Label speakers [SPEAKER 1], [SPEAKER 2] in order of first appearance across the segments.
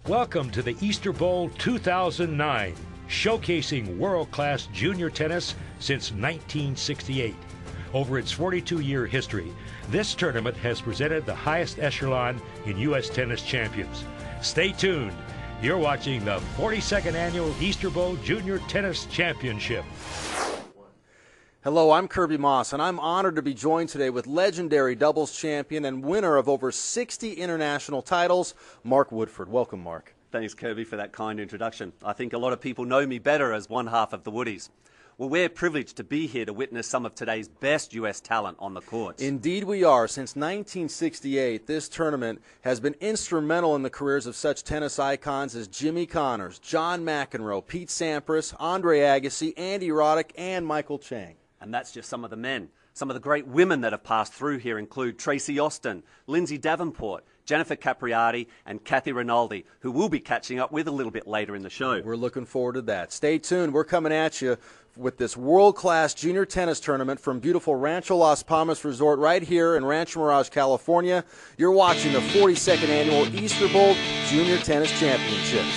[SPEAKER 1] Welcome to the Easter Bowl 2009, showcasing world-class junior tennis since 1968. Over its 42-year history, this tournament has presented the highest echelon in U.S. tennis champions. Stay tuned. You're watching the 42nd Annual Easter Bowl Junior Tennis Championship.
[SPEAKER 2] Hello, I'm Kirby Moss, and I'm honored to be joined today with legendary doubles champion and winner of over 60 international titles, Mark Woodford. Welcome, Mark.
[SPEAKER 3] Thanks, Kirby, for that kind introduction. I think a lot of people know me better as one half of the Woodies. Well, we're privileged to be here to witness some of today's best U.S. talent on the courts.
[SPEAKER 2] Indeed we are. Since 1968, this tournament has been instrumental in the careers of such tennis icons as Jimmy Connors, John McEnroe, Pete Sampras, Andre Agassi, Andy Roddick, and Michael Chang.
[SPEAKER 3] And that's just some of the men. Some of the great women that have passed through here include Tracy Austin, Lindsay Davenport, Jennifer Capriati, and Kathy Rinaldi, who we'll be catching up with a little bit later in the show.
[SPEAKER 2] We're looking forward to that. Stay tuned. We're coming at you with this world-class junior tennis tournament from beautiful Rancho Las Palmas Resort right here in Rancho Mirage, California. You're watching the 42nd Annual Easter Bowl Junior Tennis Championships.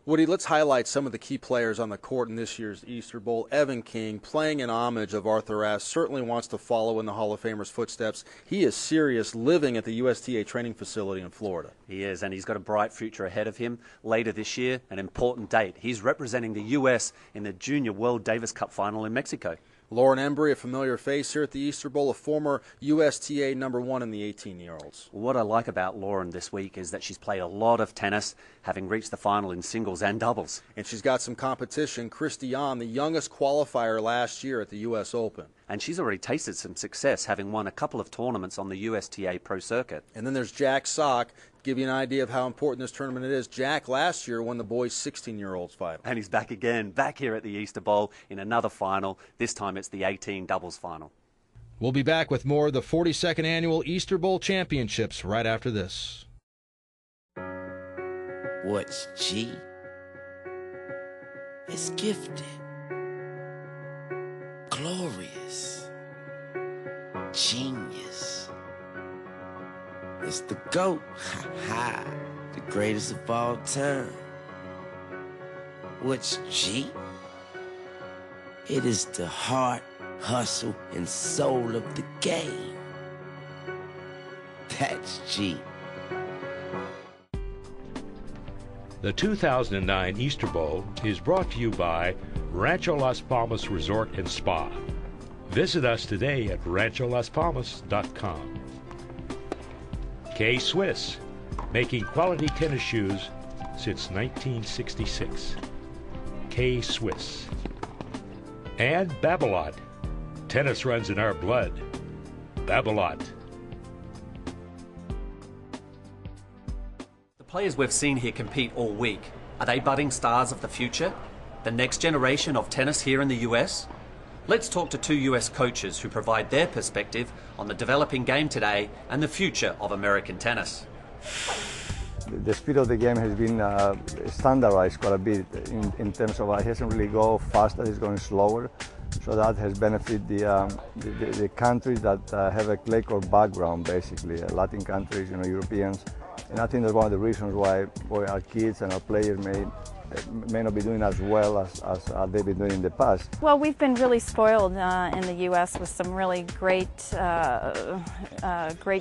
[SPEAKER 2] Woody, let's highlight some of the key players on the court in this year's Easter Bowl. Evan King, playing in homage of Arthur Ashe, certainly wants to follow in the Hall of Famer's footsteps. He is serious, living at the USTA training facility in Florida.
[SPEAKER 3] He is, and he's got a bright future ahead of him. Later this year, an important date. He's representing the U.S. in the Junior World Davis Cup final in Mexico.
[SPEAKER 2] Lauren Embry, a familiar face here at the Easter Bowl, a former USTA #1 in the 18-year-olds.
[SPEAKER 3] What I like about Lauren this week is that she's played a lot of tennis, having reached the final in singles and doubles.
[SPEAKER 2] And she's got some competition. Christiane, the youngest qualifier last year at the U.S. Open.
[SPEAKER 3] And she's already tasted some success, having won a couple of tournaments on the USTA Pro Circuit.
[SPEAKER 2] And then there's Jack Sock. Give you an idea of how important this tournament is. Jack last year won the boys' 16-year-olds final.
[SPEAKER 3] And he's back again, back here at the Easter Bowl in another final. This time it's the 18 doubles final.
[SPEAKER 4] We'll be back with more of the 42nd Annual Easter Bowl Championships right after this.
[SPEAKER 5] What's G? It's gifted, glorious, genius. It's the GOAT, ha-ha, the greatest of all time. What's G? It is the heart, hustle, and soul of the game. That's G.
[SPEAKER 1] The 2009 Easter Bowl is brought to you by Rancho Las Palmas Resort and Spa. Visit us today at rancholaspalmas.com. K-Swiss, making quality tennis shoes since 1966. K-Swiss. And Babolat. Tennis runs in our blood. Babolat.
[SPEAKER 3] The players we've seen here compete all week. Are they budding stars of the future? The next generation of tennis here in the US? Let's talk to two US coaches who provide their perspective on the developing game today and the future of American tennis.
[SPEAKER 6] The speed of the game has been standardized quite a bit in terms of it hasn't really go faster, it's going slower. So that has benefited the countries that have a clay court background, basically, Latin countries, Europeans. And I think that's one of the reasons why our kids and our players may not be doing as well as they've been doing in the past.
[SPEAKER 7] Well, we've been really spoiled in the U.S. with some really great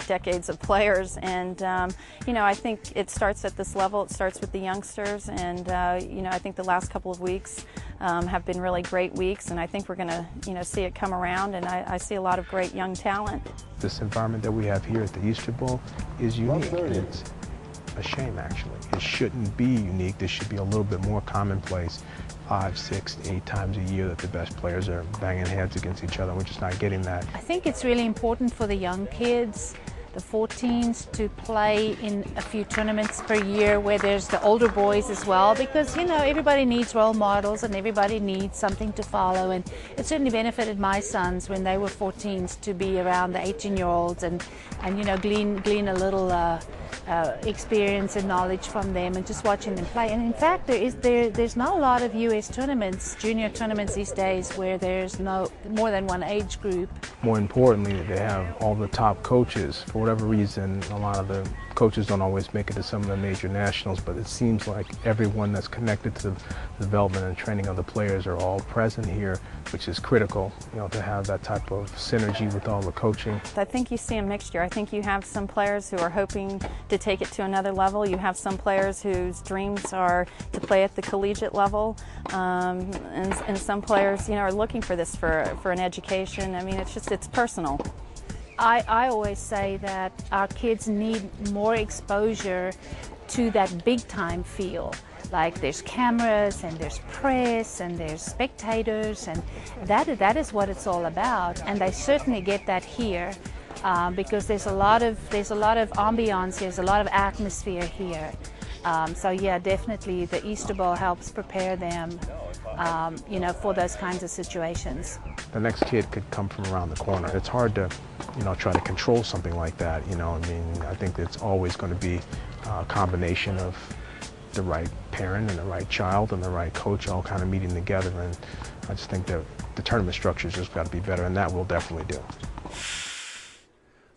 [SPEAKER 7] decades of players, and I think it starts at this level. It starts with the youngsters, and I think the last couple of weeks have been really great weeks, and I think we're going to see it come around, and I see a lot of great young talent.
[SPEAKER 8] This environment that we have here at the Easter Bowl is unique. It's a shame, actually. It shouldn't be unique. This should be a little bit more commonplace. 5, 6, 8 times a year that the best players are banging heads against each other. We're just not getting that.
[SPEAKER 9] I think it's really important for the young kids the 14s to play in a few tournaments per year where there's the older boys as well, because you know everybody needs role models and everybody needs something to follow, and it certainly benefited my sons when they were 14s to be around the 18-year-olds and you know glean a little experience and knowledge from them and just watching them play. And in fact, there's not a lot of U.S. tournaments, junior tournaments these days, where there's no more than one age group.
[SPEAKER 8] More importantly, they have all the top coaches. For whatever reason, a lot of the coaches don't always make it to some of the major nationals, but it seems like everyone that's connected to the development and training of the players are all present here, which is critical, you know, to have that type of synergy with all the coaching.
[SPEAKER 7] I think you see a mixture. I think you have some players who are hoping to take it to another level. You have some players whose dreams are to play at the collegiate level, and some players, you know, are looking for this for an education. I mean, it's personal. I always say that our kids need more exposure to that big time feel. Like there's cameras and there's press and there's spectators, and that is what it's all about. And they certainly get that here because there's a lot of ambiance, there's a lot of atmosphere here. So yeah, definitely the Easter Bowl helps prepare them, you know, for those kinds of situations.
[SPEAKER 8] The next kid could come from around the corner. It's hard to, you know, try to control something like that. You know, I mean, I think it's always going to be a combination of the right parent and the right child and the right coach all kind of meeting together. And I just think that the tournament structure's just got to be better, and that we'll definitely do.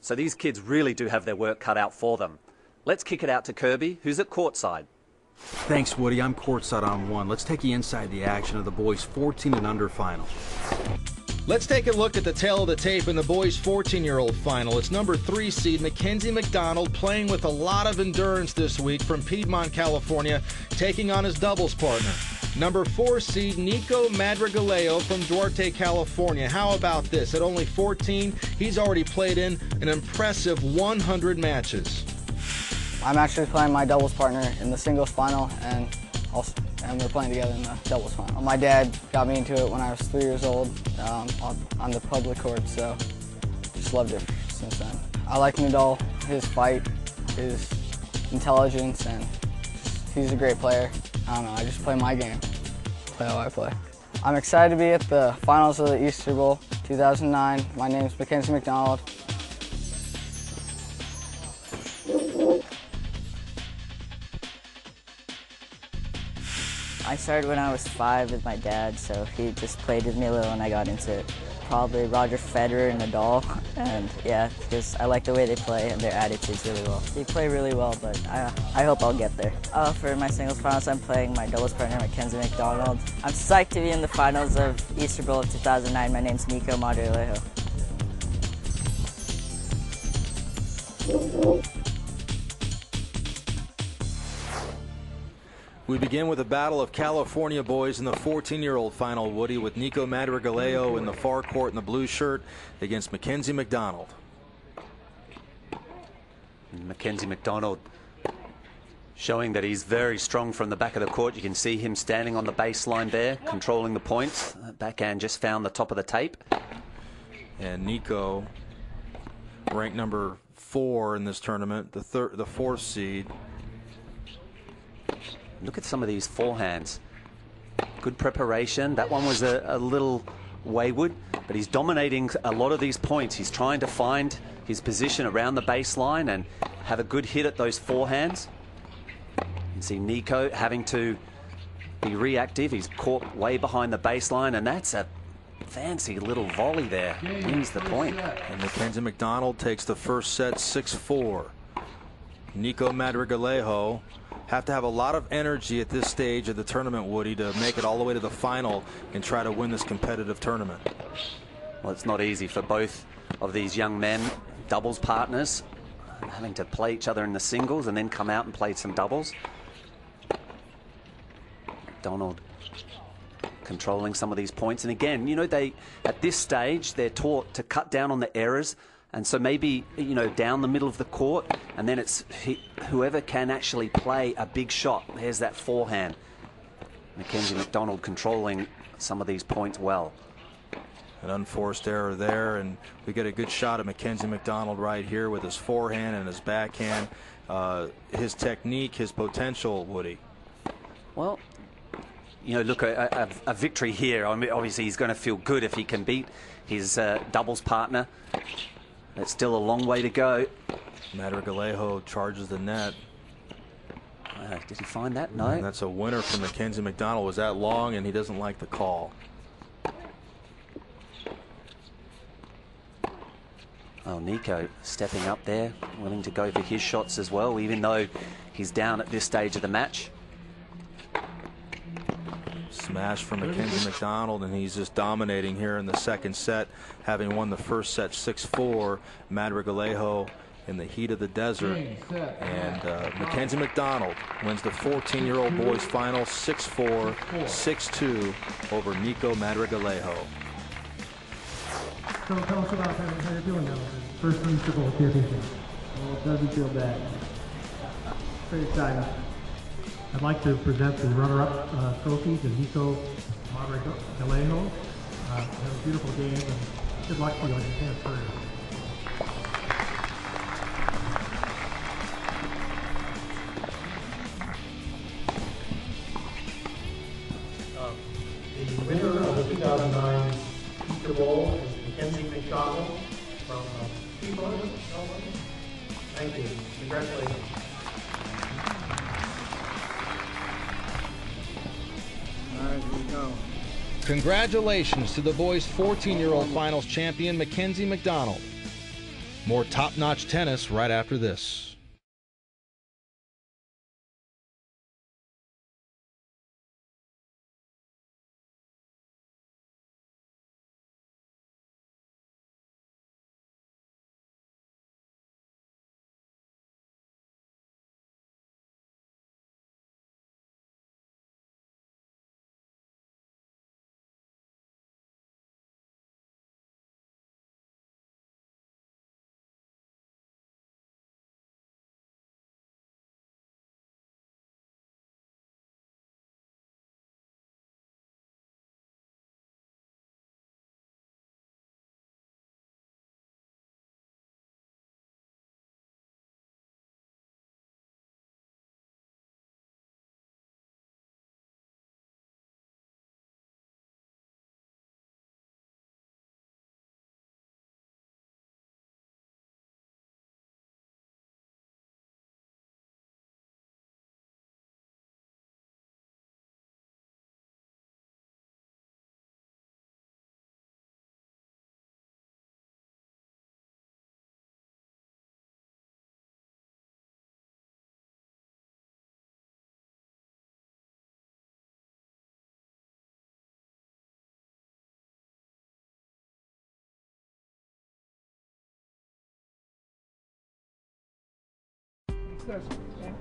[SPEAKER 3] So these kids really do have their work cut out for them. Let's kick it out to Kirby, who's at courtside.
[SPEAKER 10] Thanks, Woody. I'm courtside on one. Let's take you inside the action of the boys 14 and under final.
[SPEAKER 4] Let's take a look at the tail of the tape in the boys' 14-year-old final. It's number 3 seed Mackenzie McDonald playing with a lot of endurance this week from Piedmont, California, taking on his doubles partner. Number 4 seed Nico Madrigaleo from Duarte, California. How about this? At only 14, he's already played in an impressive 100 matches.
[SPEAKER 11] I'm actually playing my doubles partner in the singles final, and we're playing together in the doubles final. My dad got me into it when I was 3 years old on the public court, so just loved it since then. I like Nadal, his fight, his intelligence, and he's a great player. I don't know, I just play my game, play how I play. I'm excited to be at the finals of the Easter Bowl 2009. My name is Mackenzie McDonald.
[SPEAKER 12] I started when I was 5 with my dad, so he just played with me a little and I got into it. Probably Roger Federer and Nadal, and yeah, just I like the way they play and their attitudes really well. They play really well, but I hope I'll get there. For my singles finals, I'm playing my doubles partner, Mackenzie McDonald. I'm psyched to be in the finals of Easter Bowl of 2009. My name's Nico Madrigaleo.
[SPEAKER 2] We begin with a battle of California boys in the 14-year-old final, Woody, with Nico Madrigaleo in the far court in the blue shirt against Mackenzie McDonald.
[SPEAKER 3] Mackenzie McDonald showing that he's very strong from the back of the court. You can see him standing on the baseline there, controlling the points. Backhand just found the top of the tape.
[SPEAKER 2] And Nico, ranked number 4 in this tournament, the 4th seed.
[SPEAKER 3] Look at some of these forehands. Good preparation. That one was a little wayward, but he's dominating a lot of these points. He's trying to find his position around the baseline and have a good hit at those forehands. You can see Nico having to be reactive. He's caught way behind the baseline, and that's a fancy little volley there. Wins the point.
[SPEAKER 2] And Mackenzie McDonald takes the first set 6-4. Nico Madrigaleo have to have a lot of energy at this stage of the tournament, Woody, to make it all the way to the final and try to win this competitive tournament.
[SPEAKER 3] Well, it's not easy for both of these young men, doubles partners, having to play each other in the singles and then come out and play some doubles. Donald controlling some of these points. And again, you know, at this stage, they're taught to cut down on the errors. And so maybe, you know, down the middle of the court, and then it's whoever can actually play a big shot. There's that forehand. Mackenzie McDonald controlling some of these points well.
[SPEAKER 2] An unforced error there, and we get a good shot of Mackenzie McDonald right here with his forehand and his backhand. His technique, his potential, Woody.
[SPEAKER 3] Well, you know, look, a victory here, I mean, obviously he's going to feel good if he can beat his doubles partner. It's still a long way to go.
[SPEAKER 2] Madrigalejos charges the net.
[SPEAKER 3] Did he find that? No.
[SPEAKER 2] And that's a winner for Mackenzie McDonald. Was that long, and he doesn't like the call.
[SPEAKER 3] Oh, Nico stepping up there, willing to go for his shots as well, even though he's down at this stage of the match.
[SPEAKER 2] Smash from Mackenzie McDonald, and he's just dominating here in the second set, having won the first set 6-4. Madrigalejos in the heat of the desert, and Mackenzie McDonald wins the 14-year-old boys final 6-4, 6-2 over Nico Madrigalejos.
[SPEAKER 13] So tell us about how you're feeling now. First Easter Bowl championship. Well, it doesn't feel bad. Very exciting. I'd like to present the runner-up trophy to Nico Madrigalejos. Had a beautiful game, and good luck to you on your tennis career. The winner of the 2009 Easter Bowl is Mackenzie McDonald from Piedmont, California. Thank you. Congratulations.
[SPEAKER 4] All right, here we go. Congratulations to the boys' 14-year-old finals champion, Mackenzie McDonald. More top-notch tennis right after this.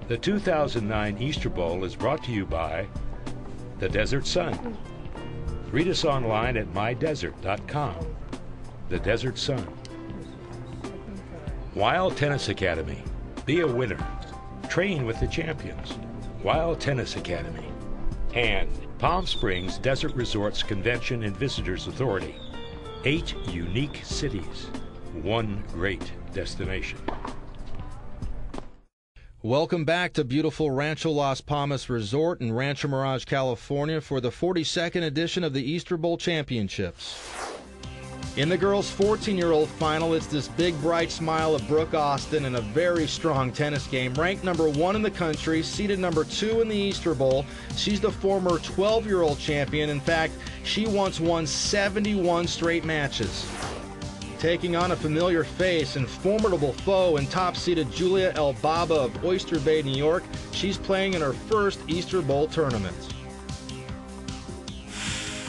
[SPEAKER 1] The 2009 Easter Bowl is brought to you by the Desert Sun. Read us online at mydesert.com. The Desert Sun. Wild Tennis Academy. Be a winner. Train with the champions. Wild Tennis Academy. And Palm Springs Desert Resorts Convention and Visitors Authority. 8 unique cities. 1 great destination.
[SPEAKER 4] Welcome back to beautiful Rancho Las Palmas Resort in Rancho Mirage, California for the 42nd edition of the Easter Bowl Championships. In the girls' 14-year-old final, it's this big, bright smile of Brooke Austin and a very strong tennis game. Ranked number 1 in the country, seeded number 2 in the Easter Bowl. She's the former 12-year-old champion. In fact, she once won 71 straight matches. Taking on a familiar face and formidable foe and top-seeded Julia Elbaba of Oyster Bay, New York, she's playing in her first Easter Bowl tournament.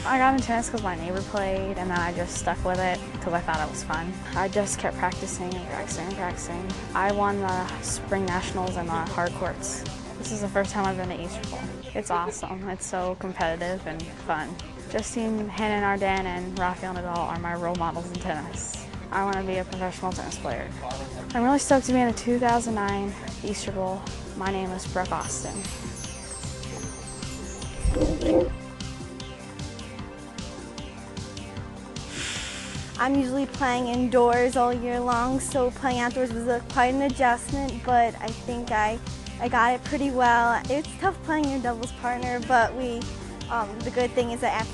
[SPEAKER 14] I got into tennis because my neighbor played, and then I just stuck with it because I thought it was fun. I just kept practicing and practicing and practicing. I won the Spring Nationals and the hard courts. This is the first time I've been to Easter Bowl. It's awesome. It's so competitive and fun. Justine Henin-Ardenne and Rafael Nadal are my role models in tennis. I want to be a professional tennis player. I'm really stoked to be in the 2009 Easter Bowl. My name is Brooke Austin.
[SPEAKER 15] I'm usually playing indoors all year long, so playing outdoors was quite an adjustment, but I think I got it pretty well. It's tough playing your doubles partner, but the good thing is that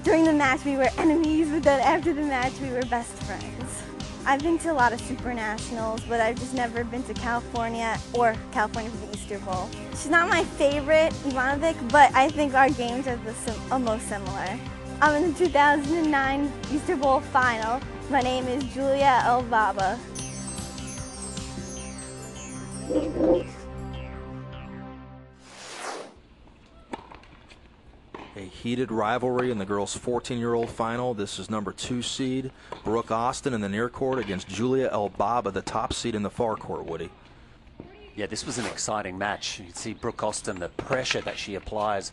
[SPEAKER 15] during the match we were enemies, but then after the match we were best friends. I've been to a lot of super nationals, but I've just never been to California or California for the Easter Bowl. She's not my favorite, Ivanovic, but I think our games are most similar. I'm in the 2009 Easter Bowl final. My name is Julia Elbaba.
[SPEAKER 4] A heated rivalry in the girls' 14-year-old final. This is number 2 seed Brooke Austin in the near court against Julia Elbaba, the top seed in the far court, Woody.
[SPEAKER 3] Yeah, this was an exciting match. You can see Brooke Austin, the pressure that she applies,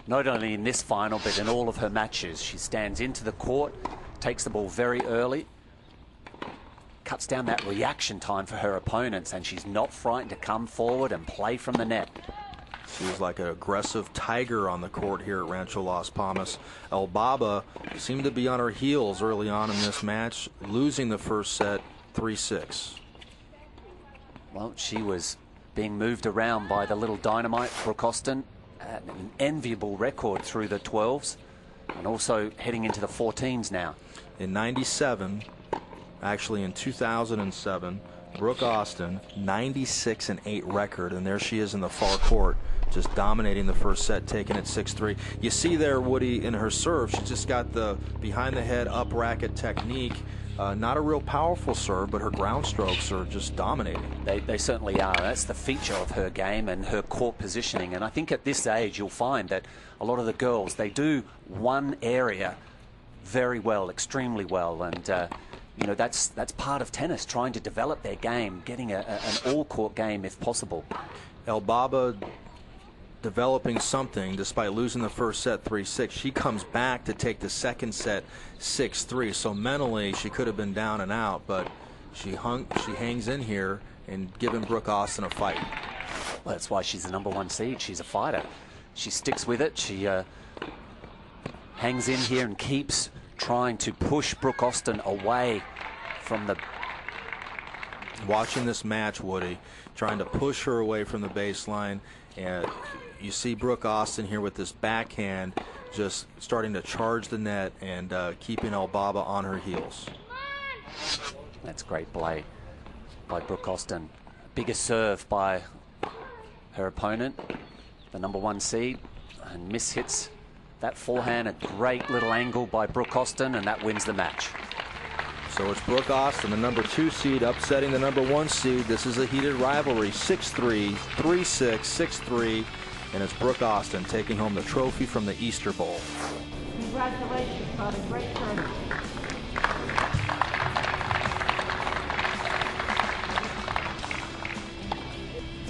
[SPEAKER 3] not only in this final, but in all of her matches. She stands into the court, takes the ball very early, cuts down that reaction time for her opponents, and she's not frightened to come forward and play from the net.
[SPEAKER 4] She was like an aggressive tiger on the court here at Rancho Las Palmas. Elbaba seemed to be on her heels early on in this match, losing the first set 3-6.
[SPEAKER 3] Well, she was being moved around by the little dynamite, Brooke Austin. An enviable record through the 12s and also heading into the 14s now.
[SPEAKER 4] In 97, actually in 2007, Brooke Austin, 96-8 record, and there she is in the far court, just dominating the first set, taking it 6-3. You see there, Woody, in her serve, she just got the behind-the-head up-racket technique. Not a real powerful serve, but her ground strokes are just dominating.
[SPEAKER 3] They certainly are. That's the feature of her game and her court positioning. And I think at this age, you'll find that a lot of the girls, they do one area very well, extremely well. And, you know, that's part of tennis, trying to develop their game, getting an all-court game if possible.
[SPEAKER 4] Elbaba developing something despite losing the first set 3-6. She comes back to take the second set 6-3. So mentally she could have been down and out, but she hangs in here and giving Brooke Austin a fight.
[SPEAKER 3] Well, that's why she's the #1 seed. She's a fighter. She sticks with it. She hangs in here and keeps trying to push Brooke Austin away from the...
[SPEAKER 4] Watching this match, Woody, trying to push her away from the baseline, and you see Brooke Austin here with this backhand just starting to charge the net and keeping Elbaba on her heels.
[SPEAKER 3] That's great play by Brooke Austin. Biggest serve by her opponent, the #1 seed, and mishits that forehand. A great little angle by Brooke Austin, and that wins the match.
[SPEAKER 4] So it's Brooke Austin, the #2 seed, upsetting the #1 seed. This is a heated rivalry, 6-3, 3-6, 6-3, and it's Brooke Austin taking home the trophy from the Easter Bowl.
[SPEAKER 16] Congratulations on a great tournament.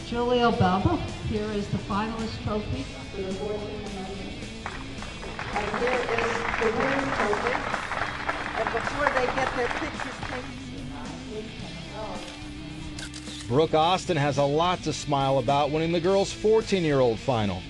[SPEAKER 16] Julia Elbaba, here is the finalist trophy for the 14th. And here is the winning trophy. And before they get their pictures taken,
[SPEAKER 4] Brooke Austin has a lot to smile about winning the girls' 14-year-old final.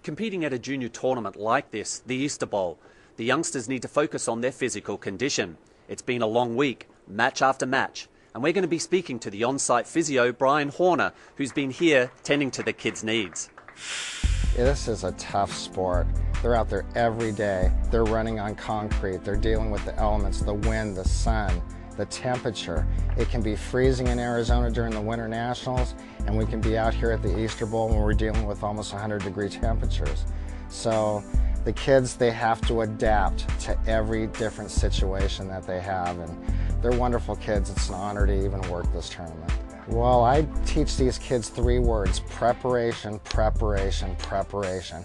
[SPEAKER 3] Competing at a junior tournament like this, the Easter Bowl, the youngsters need to focus on their physical condition. It's been a long week, match after match, and we're going to be speaking to the on-site physio, Brian Horner, who's been here tending to the kids' needs.
[SPEAKER 17] This is a tough sport. They're out there every day. They're running on concrete. They're dealing with the elements, the wind, the sun, the temperature. It can be freezing in Arizona during the Winter Nationals, and we can be out here at the Easter Bowl when we're dealing with almost 100-degree temperatures. So the kids, they have to adapt to every different situation that they have, and they're wonderful kids. It's an honor to even work this tournament. Well, I teach these kids 3 words: preparation, preparation, preparation.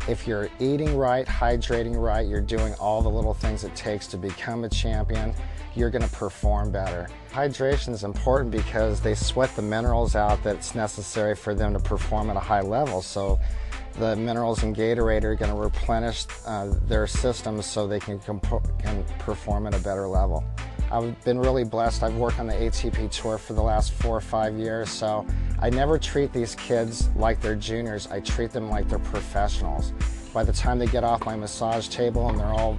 [SPEAKER 17] If you're eating right, hydrating right, you're doing all the little things it takes to become a champion, you're going to perform better. Hydration is important because they sweat the minerals out that's necessary for them to perform at a high level. So the minerals in Gatorade are going to replenish their systems so they can perform at a better level. I've been really blessed. I've worked on the ATP Tour for the last 4 or 5 years, so I never treat these kids like they're juniors. I treat them like they're professionals. By the time they get off my massage table and they're all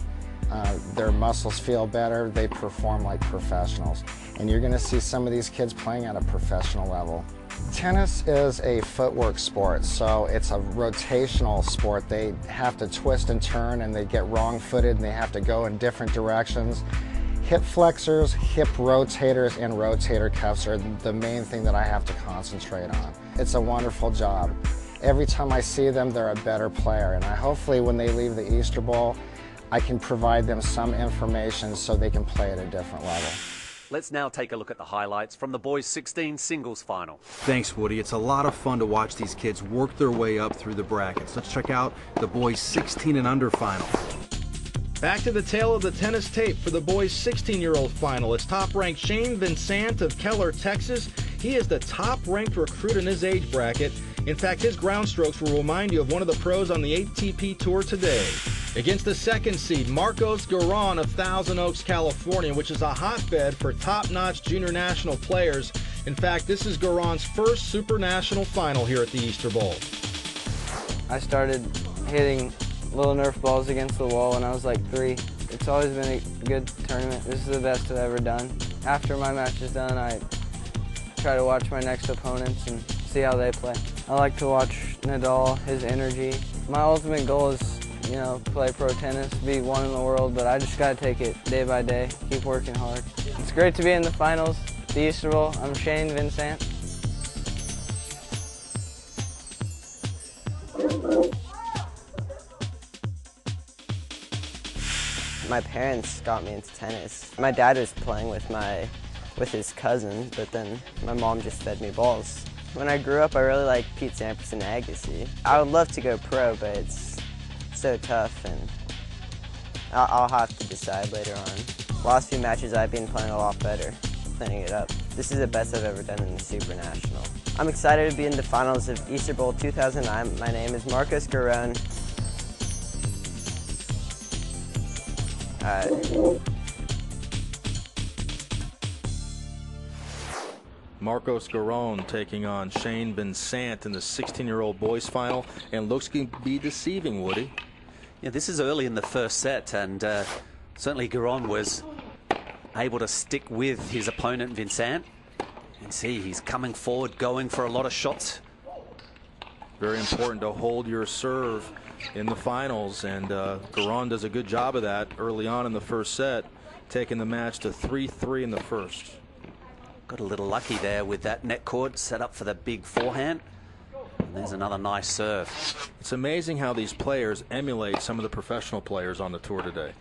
[SPEAKER 17] their muscles feel better, they perform like professionals. And you're going to see some of these kids playing at a professional level. Tennis is a footwork sport, so it's a rotational sport. They have to twist and turn, and they get wrong-footed, and they have to go in different directions. Hip flexors, hip rotators, and rotator cuffs are the main thing that I have to concentrate on. It's a wonderful job. Every time I see them, they're a better player, and hopefully when they leave the Easter Bowl, I can provide them some information so they can play at a different level.
[SPEAKER 3] Let's now take a look at the highlights from the boys' 16 singles final.
[SPEAKER 10] Thanks, Woody. It's a lot of fun to watch these kids work their way up through the brackets. Let's check out the boys' 16 and under final.
[SPEAKER 4] Back to the tail of the tennis tape for the boys' 16-year-old final. It's top-ranked Shane Vincent of Keller, Texas. He is the top-ranked recruit in his age bracket. In fact, his ground strokes will remind you of one of the pros on the ATP Tour today. Against the second seed, Marcos Garon of Thousand Oaks, California, which is a hotbed for top-notch junior national players. In fact, this is Garon's first Super National final here at the Easter Bowl.
[SPEAKER 11] I started hitting little Nerf balls against the wall when I was like 3. It's always been a good tournament. This is the best I've ever done. After my match is done, I try to watch my next opponents and see how they play. I like to watch Nadal, his energy. My ultimate goal is, you know, play pro tennis, be one in the world, but I just got to take it day by day, keep working hard. It's great to be in the finals, the Easter Bowl. I'm Shane Vincent.
[SPEAKER 18] My parents got me into tennis. My dad was playing with his cousin, but then my mom just fed me balls. When I grew up, I really liked Pete Sampras and Agassi. I would love to go pro, but it's so tough, and I'll have to decide later on. Last few matches, I've been playing a lot better, cleaning it up. This is the best I've ever done in the Super National. I'm excited to be in the finals of Easter Bowl 2009. My name is Marcos Garon.
[SPEAKER 4] Marcos Garon taking on Shane Vincent in the 16-year-old boys final, and looks to be deceiving, Woody.
[SPEAKER 3] Yeah, this is early in the first set, and certainly Garon was able to stick with his opponent Vincent. And see, he's coming forward, going for a lot of shots.
[SPEAKER 4] Very important to hold your serve in the finals, and Garon does a good job of that early on in the first set, taking the match to 3-3 in the first.
[SPEAKER 3] Got a little lucky there with that net cord set up for the big forehand. And there's another nice serve.
[SPEAKER 4] It's amazing how these players emulate some of the professional players on the tour today.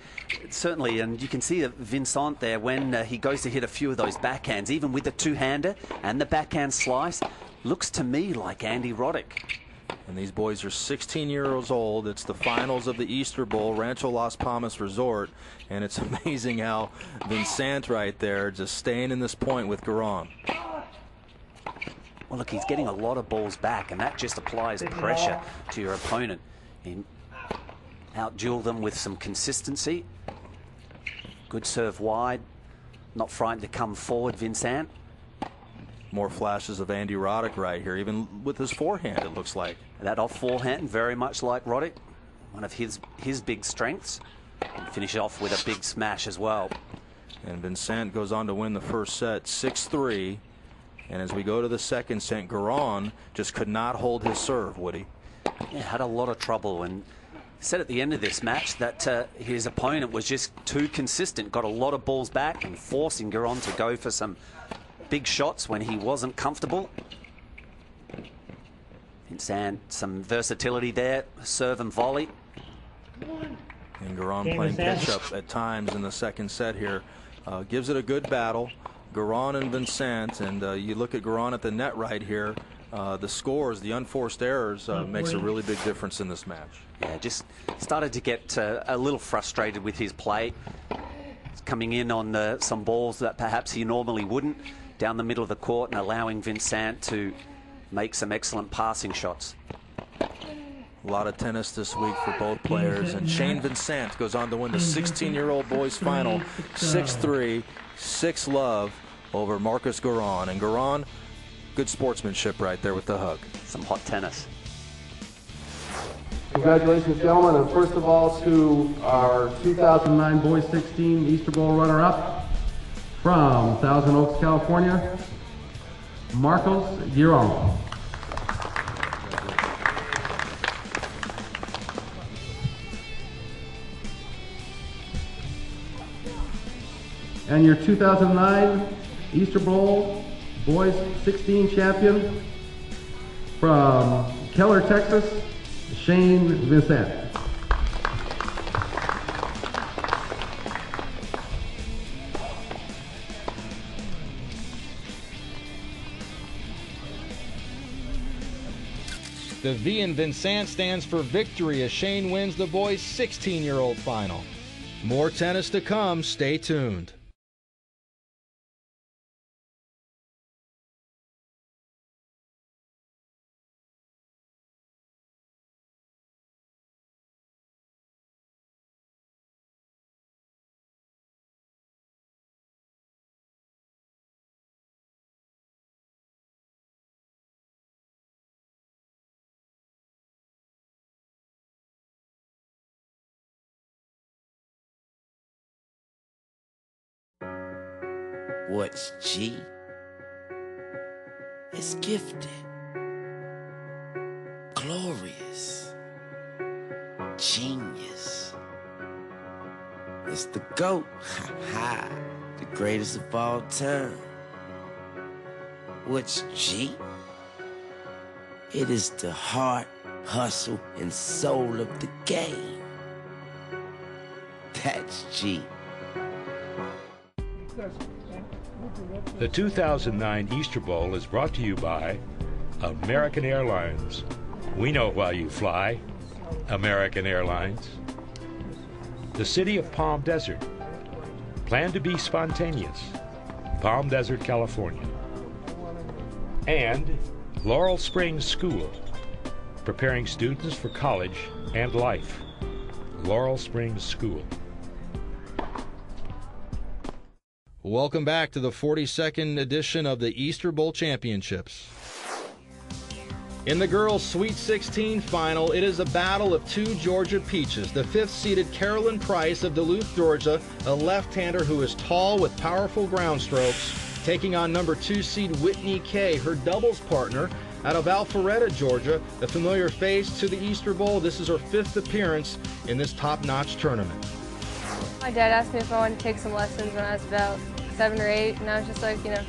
[SPEAKER 3] Certainly, and you can see Vincent there when he goes to hit a few of those backhands, even with the two-hander and the backhand slice, looks to me like Andy Roddick.
[SPEAKER 4] And these boys are 16 years old. It's the finals of the Easter Bowl, Rancho Las Palmas Resort, and it's amazing how Vincent right there just staying in this point with Garon.
[SPEAKER 3] Well, look, he's getting a lot of balls back, and that just applies pressure to your opponent. You out-duel them with some consistency. Good serve wide. Not frightened to come forward, Vincent.
[SPEAKER 4] More flashes of Andy Roddick right here, even with his forehand, it looks like.
[SPEAKER 3] That off forehand, very much like Roddick. One of his big strengths. And finish off with a big smash as well.
[SPEAKER 4] And Vincent goes on to win the first set 6-3. And as we go to the second set, Garon just could not hold his serve, Woody.
[SPEAKER 3] Yeah, had a lot of trouble, and said at the end of this match that his opponent was just too consistent. Got a lot of balls back and forcing Garon to go for some big shots when he wasn't comfortable. Vincent, some versatility there, serve and volley.
[SPEAKER 4] And Garon playing pitch-up at times in the second set here. Gives it a good battle. Garon and Vincent, and you look at Garon at the net right here. The scores, the unforced errors, makes a really big difference in this match.
[SPEAKER 3] Yeah, just started to get a little frustrated with his play. He's coming in on some balls that perhaps he normally wouldn't, down the middle of the court, and allowing Vincent to make some excellent passing shots.
[SPEAKER 4] A lot of tennis this week for both players, and Shane Vincent goes on to win the 16-year-old boys final 6-3, 6-love over Marcos Garon. And Garon, good sportsmanship right there with the hug.
[SPEAKER 3] Some hot tennis.
[SPEAKER 13] Congratulations, gentlemen, and first of all to our 2009 Boys 16 Easter Bowl runner-up from Thousand Oaks, California, Marcos Giron. And your 2009 Easter Bowl Boys 16 champion from Keller, Texas, Shane Vincent.
[SPEAKER 4] The V in Vincent stands for victory as Shane wins the boys' 16-year-old final. More tennis to come. Stay tuned.
[SPEAKER 5] What's G? It's gifted, glorious, genius. It's the GOAT, ha, the greatest of all time. What's G? It is the heart, hustle, and soul of the game. That's G.
[SPEAKER 1] The 2009 Easter Bowl is brought to you by American Airlines. We know why you fly. American Airlines. The City of Palm Desert. Plan to be spontaneous. Palm Desert, California. And Laurel Springs School. Preparing students for college and life. Laurel Springs School.
[SPEAKER 4] Welcome back to the 42nd edition of the Easter Bowl Championships. In the girls' Sweet 16 final, it is a battle of two Georgia peaches. The fifth-seeded Carolyn Price of Duluth, Georgia, a left-hander who is tall with powerful ground strokes, taking on number 2 seed Whitney Kay, her doubles partner, out of Alpharetta, Georgia, a familiar face to the Easter Bowl. This is her 5th appearance in this top-notch tournament.
[SPEAKER 19] My dad asked me if I wanted to take some lessons when I was about 7 or 8, and I was just like, you know,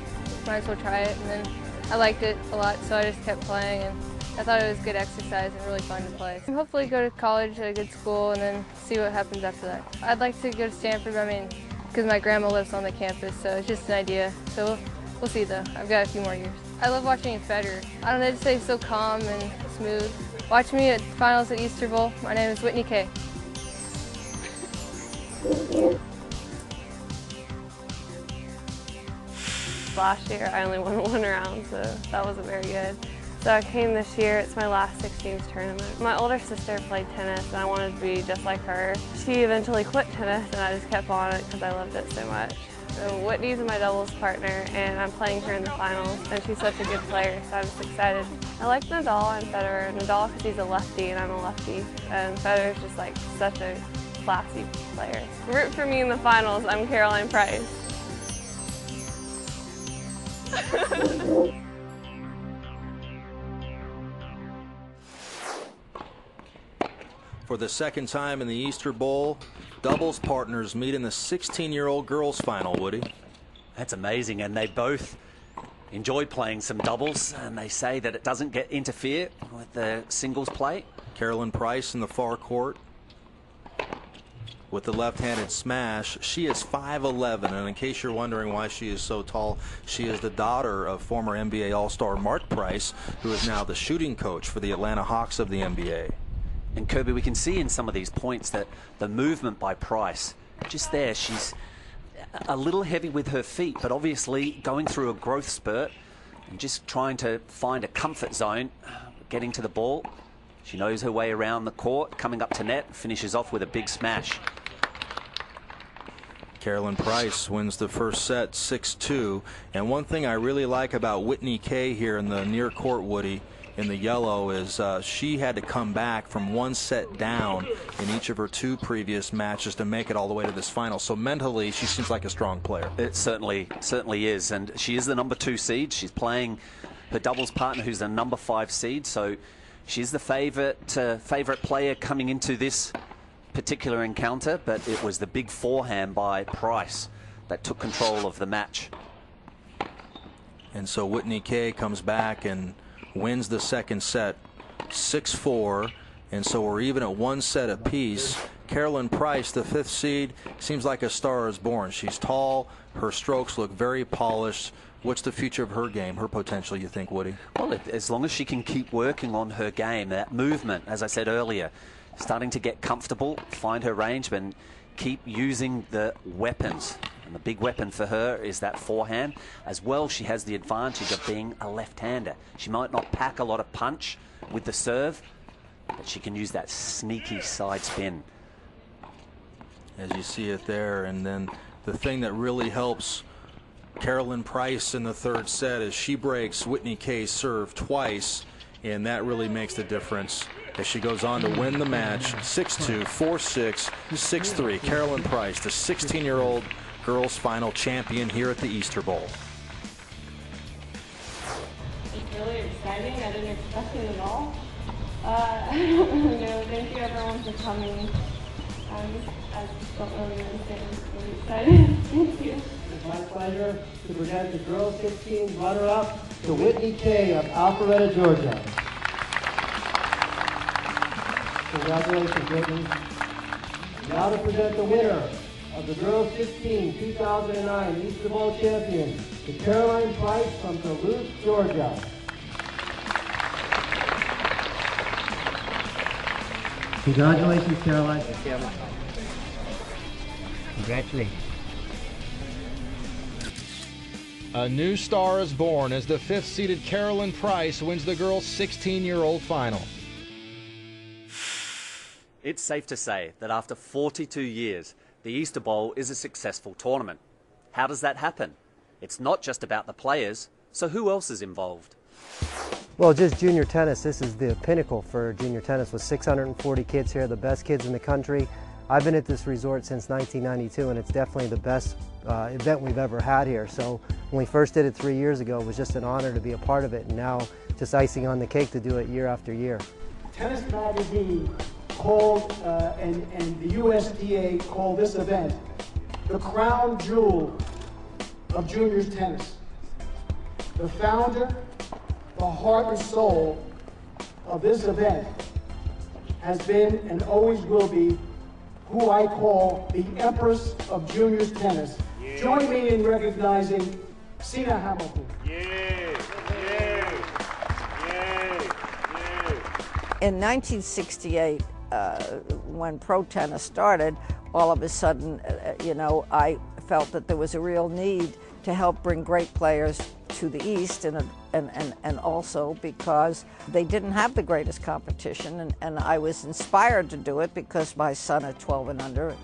[SPEAKER 19] might as well try it. And then I liked it a lot, so I just kept playing, and I thought it was good exercise and really fun to play. And hopefully go to college at a good school and then see what happens after that. I'd like to go to Stanford, I mean, because my grandma lives on the campus, so it's just an idea. So we'll see though. I've got a few more years. I love watching Federer. I don't know, just say he's so calm and smooth. Watch me at finals at Easter Bowl. My name is Whitney Kay. Last year I only won 1 round, so that wasn't very good. So I came this year, it's my last 16s tournament. My older sister played tennis and I wanted to be just like her. She eventually quit tennis and I just kept on it because I loved it so much. So Whitney's my doubles partner and I'm playing her in the finals, and she's such a good player, so I'm just excited. I like Nadal and Federer. Nadal because he's a lefty and I'm a lefty, and Federer's just like such a classy player. Root for me in the finals, I'm Caroline Price.
[SPEAKER 2] For the second time in the Easter Bowl, doubles partners meet in the 16-year-old girls final, Woody.
[SPEAKER 3] That's amazing, and they both enjoy playing some doubles, and they say that it doesn't interfere with the singles play.
[SPEAKER 2] Carolyn Price in the far court with the left-handed smash. She is 5'11", and in case you're wondering why she is so tall, she is the daughter of former NBA All-Star Mark Price, who is now the shooting coach for the Atlanta Hawks of the NBA.
[SPEAKER 3] And Kirby, we can see in some of these points that the movement by Price, just there, she's a little heavy with her feet, but obviously going through a growth spurt and just trying to find a comfort zone, getting to the ball. She knows her way around the court, coming up to net, finishes off with a big smash.
[SPEAKER 2] Carolyn Price wins the first set 6-2. And one thing I really like about Whitney Kay here in the near court, Woody, in the yellow is she had to come back from one set down in each of her 2 previous matches to make it all the way to this final. So mentally, she seems like a strong player.
[SPEAKER 3] It certainly is, and she is the number 2 seed. She's playing her doubles partner, who's the number 5 seed. So she's the favorite player coming into this particular encounter. But it was the big forehand by Price that took control of the match.
[SPEAKER 2] And so Whitney Kay comes back and wins the second set 6-4, and so we're even at 1 set apiece. Carolyn Price, the 5th seed, seems like a star is born. She's tall, her strokes look very polished. What's the future of her game, her potential, you think, Woody?
[SPEAKER 3] Well, as long as she can keep working on her game, that movement, as I said earlier, starting to get comfortable, find her range, and keep using the weapons. And the big weapon for her is that forehand. As well, she has the advantage of being a left-hander. She might not pack a lot of punch with the serve, but she can use that sneaky side spin.
[SPEAKER 2] As you see it there, and then the thing that really helps Carolyn Price in the 3rd set is she breaks Whitney Kay's serve twice, and that really makes the difference as she goes on to win the match 6-2, 4-6, 6-3. Carolyn Price, the 16-year-old girls final champion here at the Easter Bowl.
[SPEAKER 19] It's really exciting. I didn't expect it at all. I don't know. Thank you everyone for coming. I just don't really understand. It's really exciting. Thank you.
[SPEAKER 13] It's my pleasure to present the girls 16 runner-up to Whitney Kay of Alpharetta, Georgia. Congratulations, Whitney. Now to present the winner of the girls 16 2009 Easter Bowl champion, the Caroline Price from Duluth, Georgia. Congratulations, Caroline.
[SPEAKER 4] Congratulations. A new star is born as the 5th-seeded Carolyn Price wins the girls' 16-year-old final.
[SPEAKER 3] It's safe to say that after 42 years, the Easter Bowl is a successful tournament. How does that happen? It's not just about the players, so who else is involved?
[SPEAKER 20] Well, just junior tennis, this is the pinnacle for junior tennis with 640 kids here, the best kids in the country. I've been at this resort since 1992, and it's definitely the best event we've ever had here. So when we first did it 3 years ago, it was just an honor to be a part of it, and now just icing on the cake to do it year after year.
[SPEAKER 13] Tennis Magazine called, and the USTA called this event the crown jewel of juniors tennis. The founder, the heart and soul of this event has been and always will be who I call the Empress of juniors tennis. Yeah. Join me in recognizing Seena Hamilton.
[SPEAKER 21] In 1968, when pro tennis started, all of a sudden, I felt that there was a real need to help bring great players to the East, and also because they didn't have the greatest competition, and I was inspired to do it because my son at 12 and under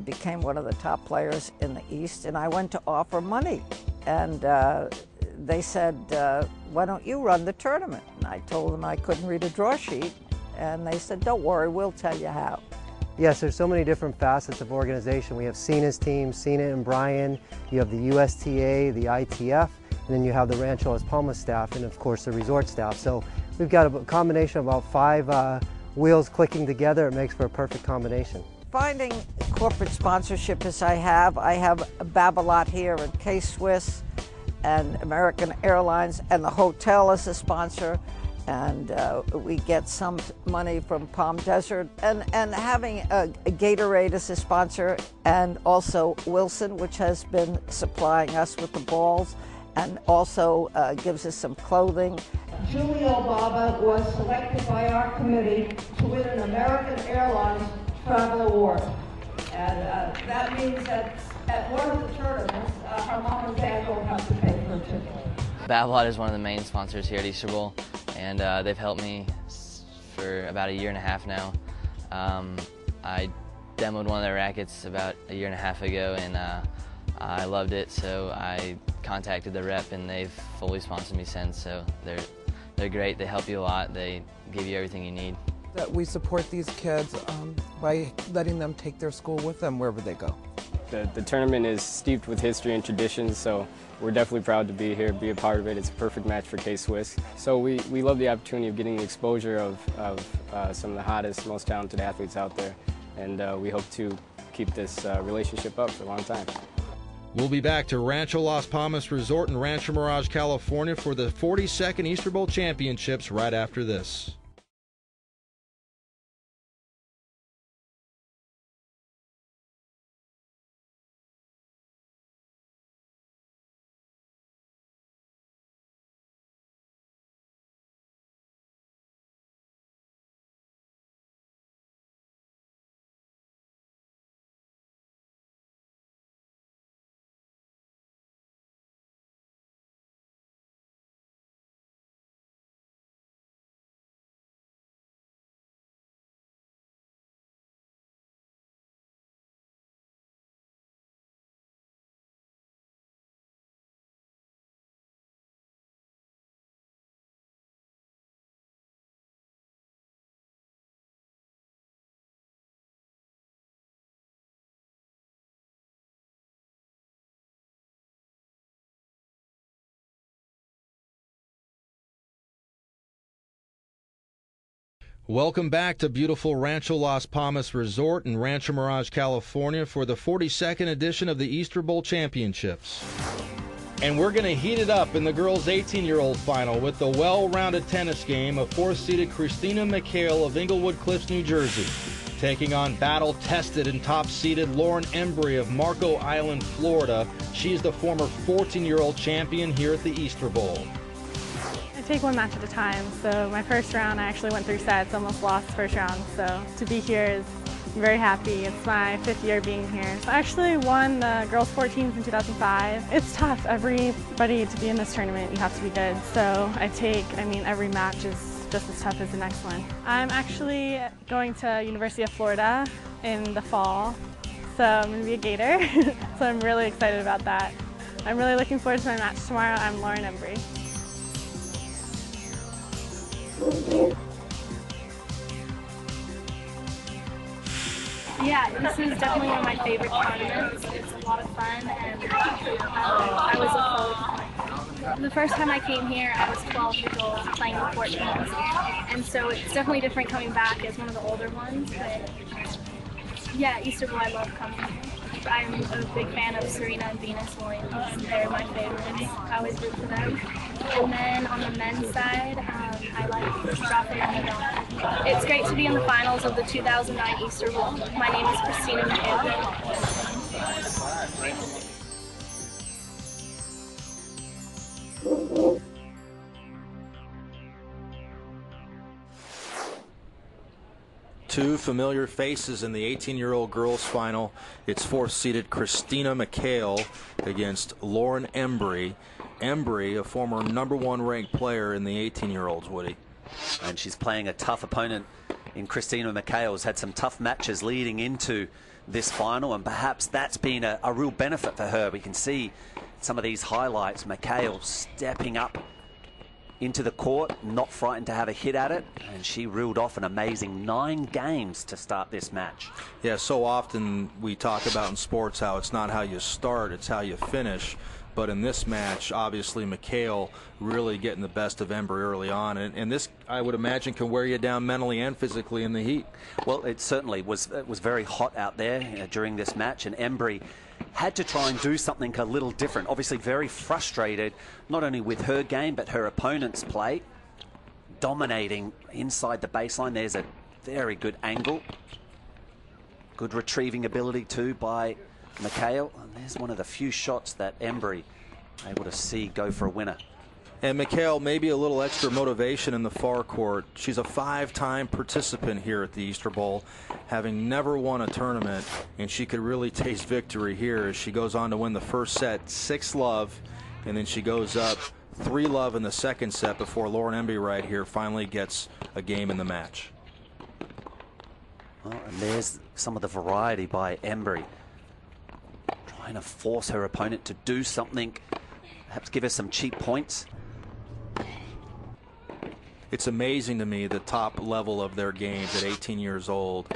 [SPEAKER 21] became one of the top players in the East, and I went to offer money, and they said, why don't you run the tournament? And I told them I couldn't read a draw sheet, and they said, don't worry, we'll tell you how.
[SPEAKER 20] Yes, there's so many different facets of organization. We have Seena's team, Seena and Brian, you have the USTA, the ITF, and then you have the Rancho Las Palmas staff, and of course the resort staff. So we've got a combination of about 5 wheels clicking together. It makes for a perfect combination.
[SPEAKER 21] Finding corporate sponsorship as I have Babolat here and K-Swiss and American Airlines, and the hotel as a sponsor, and we get some money from Palm Desert, and having a Gatorade as a sponsor, and also Wilson, which has been supplying us with the balls, and also gives us some clothing.
[SPEAKER 16] Julia Obaba was selected by our committee to win an American Airlines Travel Award. And that means that at one of the tournaments, her mom and dad won't have to pay for a ticket.
[SPEAKER 22] Babolat is one of the main sponsors here at Easter Bowl, and they've helped me for about 1.5 years now. I demoed one of their rackets about 1.5 years ago, and I loved it, so I contacted the rep, and they've fully sponsored me since, so they're They're great. They help you a lot. They give you everything you need.
[SPEAKER 6] That we support these kids by letting them take their school with them wherever they go.
[SPEAKER 9] The tournament is steeped with history and traditions, so we're definitely proud to be here, be a part of it. It's a perfect match for K-Swiss. So we love the opportunity of getting the exposure of some of the hottest, most talented athletes out there, and we hope to keep this relationship up for a long time.
[SPEAKER 4] We'll be back to Rancho Las Palmas Resort in Rancho Mirage, California for the 42nd Easter Bowl Championships right after this. Welcome back to beautiful Rancho Las Palmas Resort in Rancho Mirage, California for the 42nd edition of the Easter Bowl Championships. And we're going to heat it up in the girls' 18-year-old final with the well-rounded tennis game of 4th-seeded Christina McHale of Englewood Cliffs, New Jersey, taking on battle-tested and top-seeded Lauren Embry of Marco Island, Florida. She's the former 14-year-old champion here at the Easter Bowl.
[SPEAKER 14] I take one match at a time, so my first round I actually went 3 sets, almost lost the first round, so to be here is I'm very happy. It's my 5th year being here. I actually won the girls 14s in 2005. It's tough. Everybody to be in this tournament, you have to be good. So every match is just as tough as the next one. I'm actually going to University of Florida in the fall, so I'm going to be a Gator. So I'm really excited about that. I'm really looking forward to my match tomorrow. I'm Lauren Embry.
[SPEAKER 23] Yeah, this is definitely one of my favorite tournaments. It's a lot of fun, and I was a forward. The first time I came here, I was 12 years old playing the 14s, and so it's definitely different coming back as one of the older ones. But yeah, Easter Bowl, I love coming here. I'm a big fan of Serena and Venus Williams. They're my favorites. I always root for them. And then on the men's side, I like Rafael Nadal. It's great to be in the finals of the 2009 Easter Bowl. My name is Christina McHale.
[SPEAKER 2] Two familiar faces in the 18-year-old girls final. It's 4th-seeded Christina McHale against Lauren Embry. Embry, a former #1 ranked player in the 18-year-olds, Woody.
[SPEAKER 3] And she's playing a tough opponent in Christina McHale. Has had some tough matches leading into this final, and perhaps that's been a real benefit for her. We can see some of these highlights. McHale stepping up into the court, not frightened to have a hit at it, and she reeled off an amazing 9 games to start this match.
[SPEAKER 2] Yeah, so often we talk about in sports how it's not how you start, it's how you finish. But in this match, obviously McHale really getting the best of Embry early on, and this, I would imagine, can wear you down mentally and physically in the heat.
[SPEAKER 3] Well, it certainly was very hot out there during this match, and Embry had to try and do something a little different. Obviously very frustrated, not only with her game, but her opponent's play. Dominating inside the baseline. There's a very good angle. Good retrieving ability too by McHale. And there's one of the few shots that Embry able to see go for a winner.
[SPEAKER 2] And McHale, maybe a little extra motivation in the far court. She's a 5-time participant here at the Easter Bowl, having never won a tournament, and she could really taste victory here as she goes on to win the first set 6-love, and then she goes up 3-love in the second set before Lauren Embry right here finally gets a game in the match.
[SPEAKER 3] Well, and there's some of the variety by Embry, trying to force her opponent to do something, perhaps give her some cheap points.
[SPEAKER 2] it's amazing to me the top level of their games at 18 years old,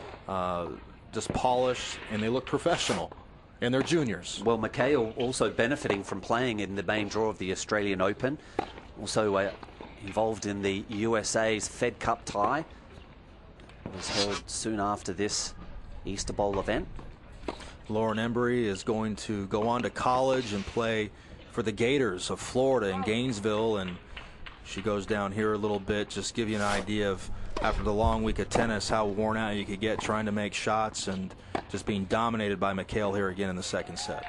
[SPEAKER 2] just polished, and they look professional. And they're juniors.
[SPEAKER 3] Well, McHale also benefiting from playing in the main draw of the Australian Open. Also involved in the USA's Fed Cup tie. It was held soon after this Easter Bowl event.
[SPEAKER 2] Lauren Embry is going to go on to college and play for the Gators of Florida in Gainesville, and she goes down here a little bit, just give you an idea of, after the long week of tennis, how worn out you could get trying to make shots, and just being dominated by McHale here again in the second set.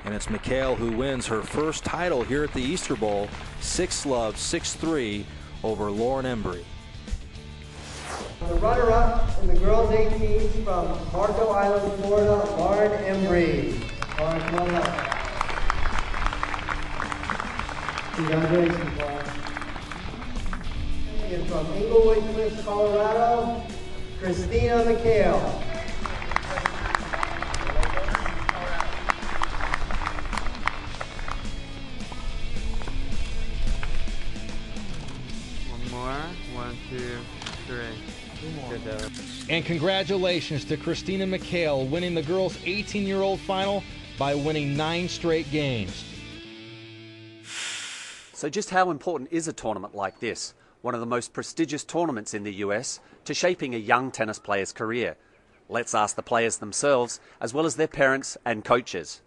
[SPEAKER 2] And it's McHale who wins her first title here at the Easter Bowl, 6-love, 6-3 over Lauren Embry.
[SPEAKER 7] The runner-up in the girls 18s from Marco Island, Florida, Lauren Embry. Lauren, come on up. Congratulations, Lauren. And from Inglewood Cliffs, Colorado, Christina McHale.
[SPEAKER 8] One more. 1, 2, 3. Good job.
[SPEAKER 4] And congratulations to Christina McHale winning the girls' 18-year-old final by winning 9 straight games.
[SPEAKER 3] So just how important is a tournament like this, one of the most prestigious tournaments in the US, to shaping a young tennis player's career? Let's ask the players themselves, as well as their parents and coaches.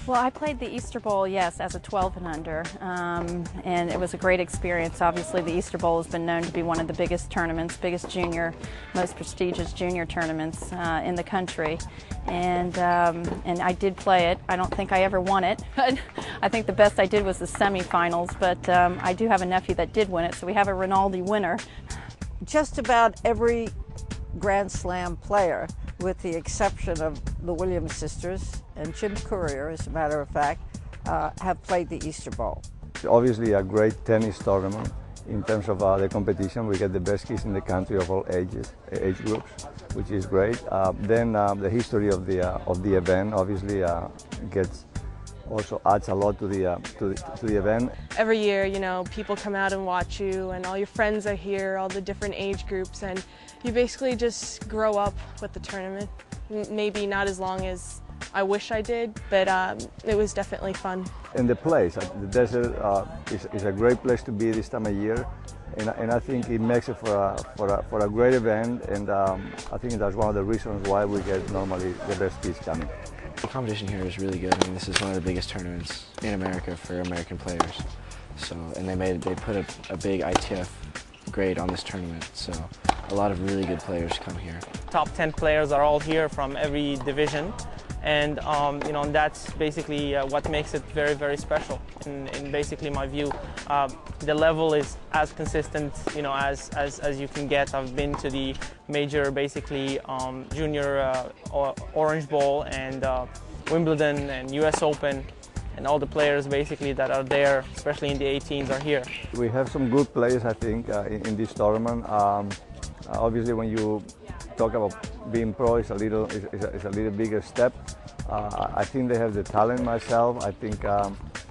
[SPEAKER 12] Well, I played the Easter Bowl, yes, as a 12 and under, and it was a great experience. Obviously, the Easter Bowl has been known to be one of the biggest tournaments, biggest junior, most prestigious junior tournaments in the country, and I did play it. I don't think I ever won it, but I think the best I did was the semifinals, but I do have a nephew that did win it, so we have a Rinaldi winner.
[SPEAKER 21] Just about every Grand Slam player, with the exception of the Williams sisters and Jim Courier, as a matter of fact, have played the Easter Bowl.
[SPEAKER 24] Obviously a great tennis tournament in terms of the competition. We get the best kids in the country of all age groups, which is great. Then the history of the event obviously also adds a lot to the event.
[SPEAKER 25] Every year, you know, people come out and watch you, and all your friends are here, all the different age groups, and you basically just grow up with the tournament. Maybe not as long as I wish I did, but it was definitely fun.
[SPEAKER 24] And the place, the desert, is a great place to be this time of year, and I think it makes it for a great event, and I think that's one of the reasons why we get normally the best kids coming.
[SPEAKER 26] The competition here is really good. I mean, this is one of the biggest tournaments in America for American players. So, and they put a big ITF grade on this tournament. So, a lot of really good players come here.
[SPEAKER 27] Top 10 players are all here from every division, and you know, that's basically what makes it very, very special. In basically my view, the level is as consistent, you know, as you can get. I've been to the major, basically junior Orange Bowl and Wimbledon and US Open, and all the players basically that are there, especially in the 18s, are here.
[SPEAKER 24] We have some good players, I think, in this tournament. Obviously, when you talk about being pro, it's a little bigger step. I think they have the talent myself. I think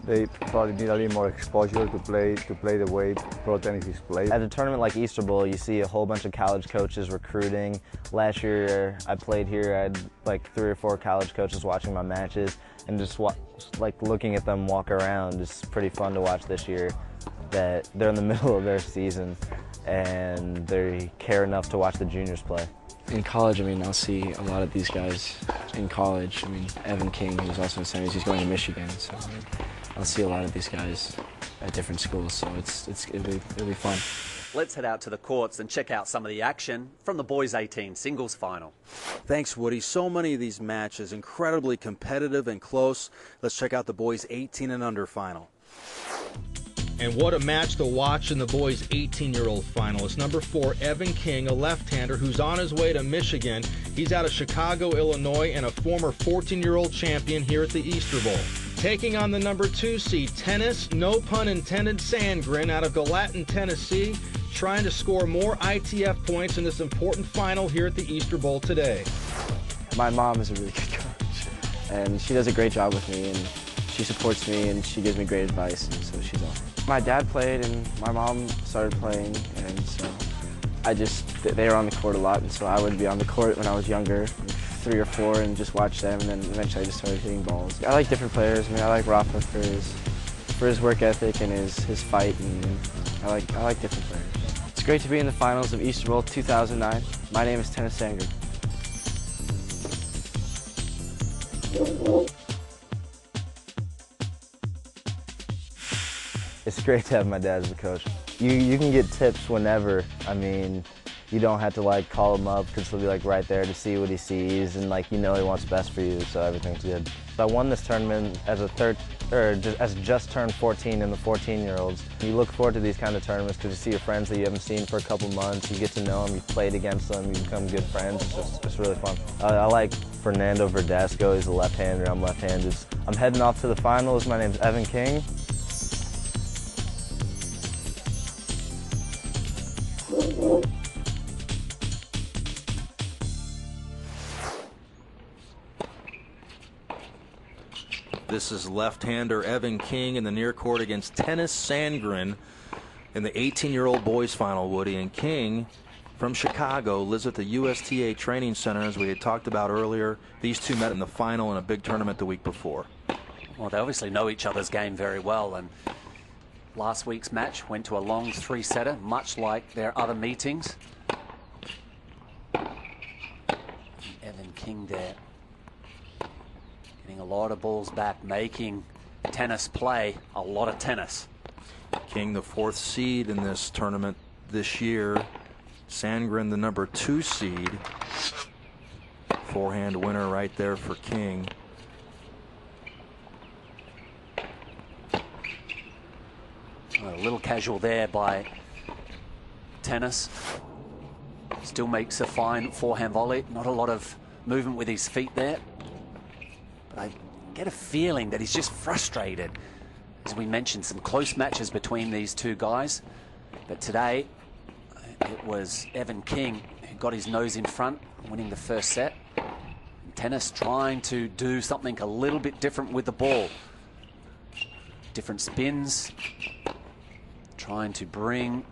[SPEAKER 24] they probably need a little more exposure to play the way pro tennis is played.
[SPEAKER 28] At a tournament like Easter Bowl, you see a whole bunch of college coaches recruiting. Last year I played here, I had like 3 or 4 college coaches watching my matches, and just like looking at them walk around is pretty fun to watch this year. That they're in the middle of their season and they care enough to watch the juniors play.
[SPEAKER 26] In college, I mean, I'll see a lot of these guys in college. I mean, Evan King, who's also in semis, he's going to Michigan, so I mean, I'll see a lot of these guys at different schools, so it'll be fun.
[SPEAKER 3] Let's head out to the courts and check out some of the action from the boys 18 singles final.
[SPEAKER 2] Thanks, Woody. So many of these matches incredibly competitive and close. Let's check out the boys 18 and under final.
[SPEAKER 4] And what a match to watch in the boys' 18-year-old final. It's number 4, Evan King, a left-hander who's on his way to Michigan. He's out of Chicago, Illinois, and a former 14-year-old champion here at the Easter Bowl. Taking on the number 2 seed, tennis, no pun intended, Sandgren out of Gallatin, Tennessee, trying to score more ITF points in this important final here at the Easter Bowl today.
[SPEAKER 26] My mom is a really good coach, and she does a great job with me, and she supports me and she gives me great advice, and so she's awesome. My dad played and my mom started playing, and so they were on the court a lot, and so I would be on the court when I was younger, 3 or 4, and just watch them, and then eventually I just started hitting balls. I like different players. I mean, I like Rafa for his work ethic and his fight, and I like different players. It's great to be in the finals of Easter Bowl 2009. My name is Tennis Sandgren.
[SPEAKER 28] It's great to have my dad as a coach. You can get tips whenever. I mean, you don't have to like call him up because he'll be like right there to see what he sees, and like he wants best for you, so everything's good. I won this tournament as just turned 14 in the 14-year-olds. You look forward to these kind of tournaments because you see your friends that you haven't seen for a couple months. You get to know them, you've played against them, you become good friends. It's really fun. I like Fernando Verdasco. He's a left-hander. I'm left-handed. I'm heading off to the finals. My name's Evan King.
[SPEAKER 4] This is left-hander Evan King in the near court against Tennis Sandgren in the 18-year-old boys final, Woody. And King from Chicago lives at the USTA Training Center, as we had talked about earlier. These two met in the final in a big tournament the week before.
[SPEAKER 3] Well, they obviously know each other's game very well, and last week's match went to a long 3-setter, much like their other meetings. Evan King there, getting a lot of balls back, making tennis play a lot of tennis.
[SPEAKER 4] King, the 4th seed in this tournament this year. Sandgren, the number 2 seed. Forehand winner right there for King.
[SPEAKER 3] A little casual there by Tennis. Still makes a fine forehand volley. Not a lot of movement with his feet there. But I get a feeling that he's just frustrated. As we mentioned, some close matches between these two guys. But today, it was Evan King who got his nose in front, winning the first set. Tennis trying to do something a little bit different with the ball. Different spins. Trying to bring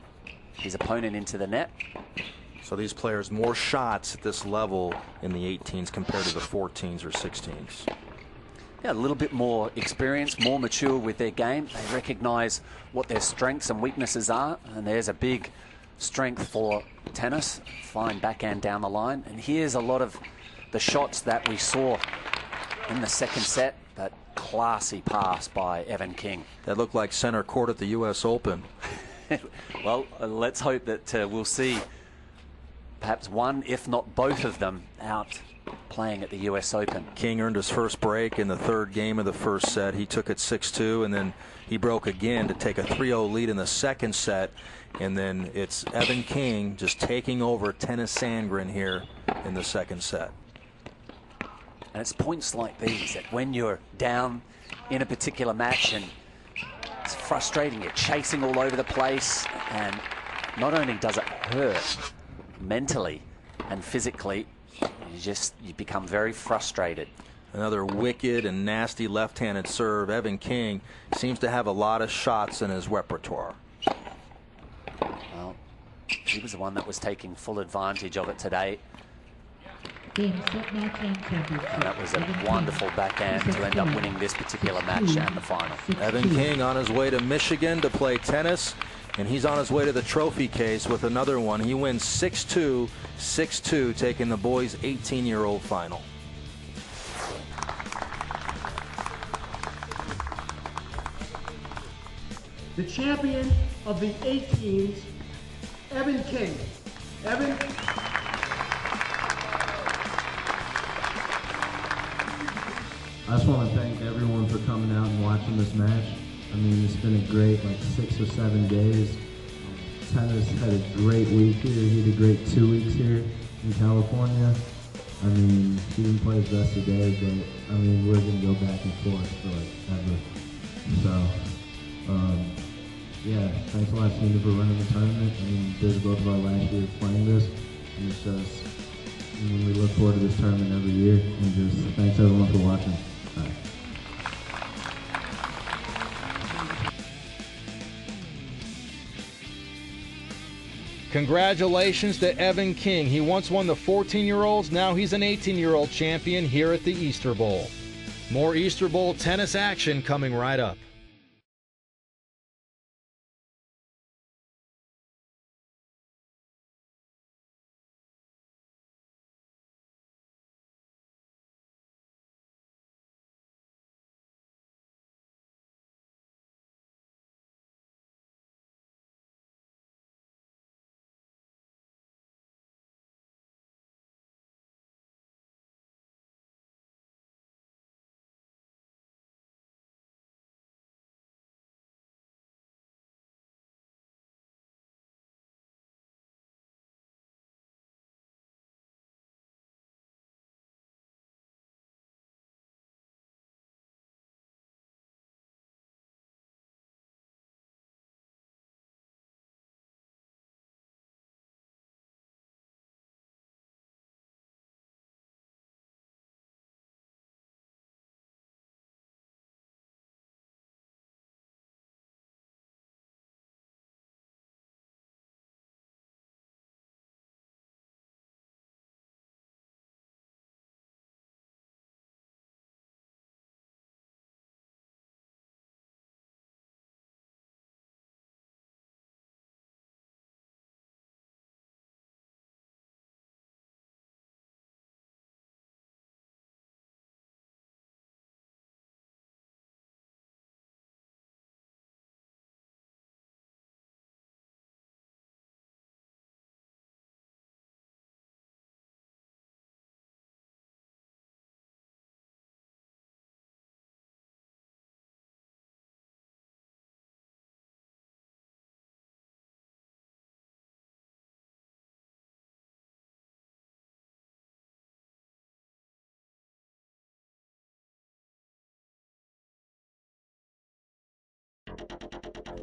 [SPEAKER 3] his opponent into the net.
[SPEAKER 4] So these players more shots at this level in the 18s compared to the 14s or 16s.
[SPEAKER 3] Yeah, a little bit more experience, more mature with their game. They recognize what their strengths and weaknesses are, and there's a big strength for Tennis. Fine backhand down the line, and here's a lot of the shots that we saw in the second set. That classy pass by Evan King.
[SPEAKER 4] That looked like center court at the U.S. Open.
[SPEAKER 3] Well, let's hope that we'll see perhaps one, if not both of them, out playing at the U.S. Open.
[SPEAKER 4] King earned his first break in the 3rd game of the first set. He took it 6-2, and then he broke again to take a 3-0 lead in the second set. And then it's Evan King just taking over Tennis Sandgren here in the second set.
[SPEAKER 3] And it's points like these that when you're down in a particular match and it's frustrating, you're chasing all over the place, and not only does it hurt mentally and physically, you become very frustrated.
[SPEAKER 4] Another wicked and nasty left-handed serve. Evan King seems to have a lot of shots in his repertoire.
[SPEAKER 3] Well, he was the one that was taking full advantage of it today. And that was a wonderful backhand to end up winning this particular match and the final.
[SPEAKER 4] Evan King on his way to Michigan to play tennis, and he's on his way to the trophy case with another one. He wins 6-2, 6-2, taking the boys' 18-year-old final.
[SPEAKER 13] The champion of the 18s, Evan King. Evan.
[SPEAKER 1] I just want to thank everyone for coming out and watching this match. I mean, it's been a great 6 or 7 days. Tennis had a great week here. He had a great 2 weeks here in California. I mean, he didn't play his best today, but I mean, we're going to go back and forth for ever. So, yeah, thanks a lot, Seena, for running the tournament. I mean, this is both of our last year playing this, and it's just, I mean, we look forward to this tournament every year, and just thanks everyone for watching. Bye.
[SPEAKER 4] Congratulations to Evan King. He once won the 14-year-olds. Now he's an 18-year-old champion here at the Easter Bowl. More Easter Bowl tennis action coming right up.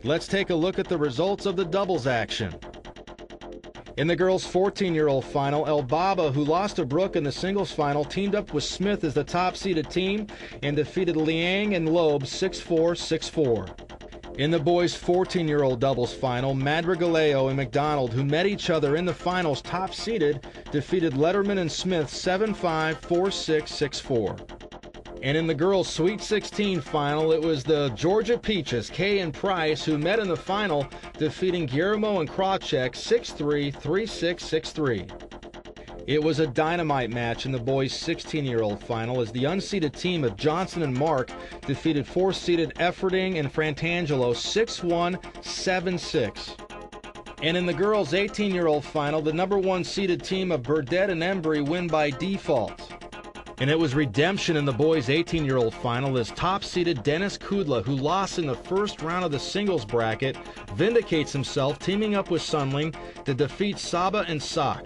[SPEAKER 4] Let's take a look at the results of the doubles action. In the girls' 14-year-old final, Elbaba, who lost to Brooke in the singles final, teamed up with Smith as the top-seeded team and defeated Liang and Loeb 6-4, 6-4. In the boys' 14-year-old doubles final, Madrigaleo and McDonald, who met each other in the finals top-seeded, defeated Letterman and Smith 7-5, 4-6, 6-4. And in the girls' Sweet 16 final, it was the Georgia Peaches, Kay and Price, who met in the final, defeating Guillermo and Krawcheck 6-3, 3-6, 6-3. It was a dynamite match in the boys' 16-year-old final as the unseeded team of Johnson and Mark defeated four-seeded Efferding and Frantangelo 6-1, 7-6. And in the girls' 18-year-old final, the number one seeded team of Burdett and Embry win by default. And it was redemption in the boys' 18-year-old final as top-seeded Dennis Kudla, who lost in the first round of the singles bracket, vindicates himself, teaming up with Sunling to defeat Saba and Sock.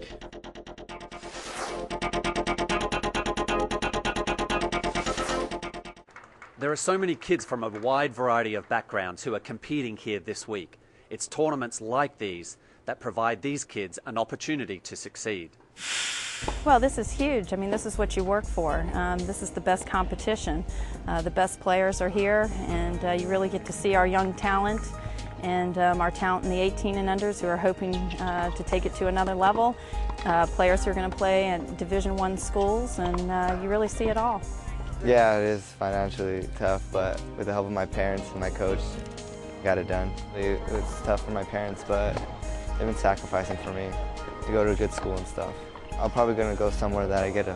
[SPEAKER 3] There are so many kids from a wide variety of backgrounds who are competing here this week. It's tournaments like these that provide these kids an opportunity to succeed.
[SPEAKER 12] Well, this is huge. I mean, this is what you work for. This is the best competition. The best players are here, and you really get to see our young talent and our talent in the 18 and unders who are hoping to take it to another level. Players who are going to play at Division I schools, and you really see it all.
[SPEAKER 28] Yeah, it is financially tough, but with the help of my parents and my coach, got it done. It was tough for my parents, but they've been sacrificing for me to go to a good school and stuff. I'm probably going to go somewhere that I get a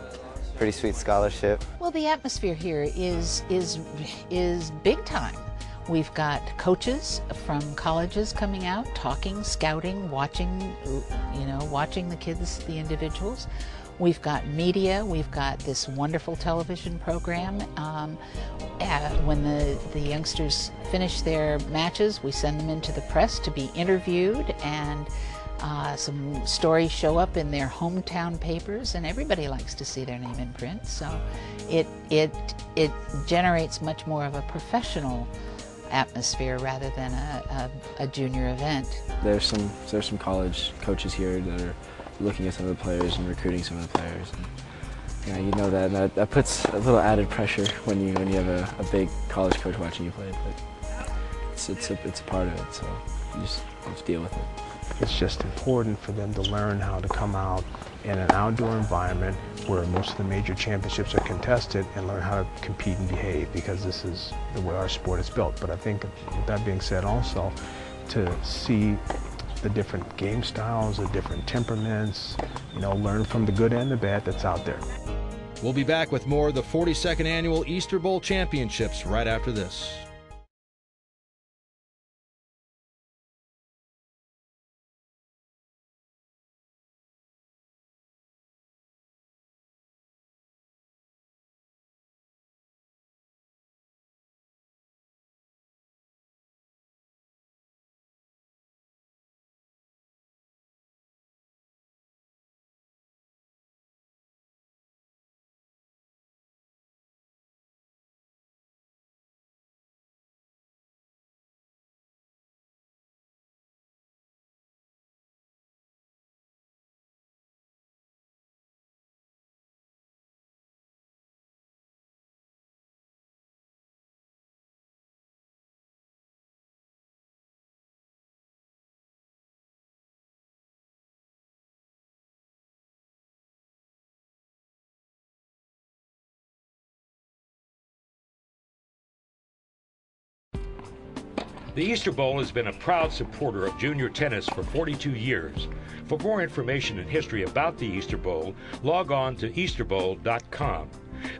[SPEAKER 28] pretty sweet scholarship.
[SPEAKER 5] Well, the atmosphere here is big time. We've got coaches from colleges coming out, talking, scouting, watching, watching the kids, the individuals. We've got media. We've got this wonderful television program. When the youngsters finish their matches, we send them into the press to be interviewed, and some stories show up in their hometown papers, and everybody likes to see their name in print. So it generates much more of a professional atmosphere rather than a junior event.
[SPEAKER 26] There's some college coaches here that are looking at some of the players and recruiting some of the players. And, you know that puts a little added pressure when you have a big college coach watching you play. But it's a part of it, so you just have to deal with it.
[SPEAKER 10] it's just important for them to learn how to come out in an outdoor environment where most of the major championships are contested and learn how to compete and behave, because this is the way our sport is built. But I think with that being said also, to see the different game styles, the different temperaments, you know, learn from the good and the bad that's out there.
[SPEAKER 4] We'll be back with more of the 42nd Annual Easter Bowl Championships right after this.
[SPEAKER 11] The Easter Bowl has been a proud supporter of junior tennis for 42 years. For more information and history about the Easter Bowl, log on to easterbowl.com.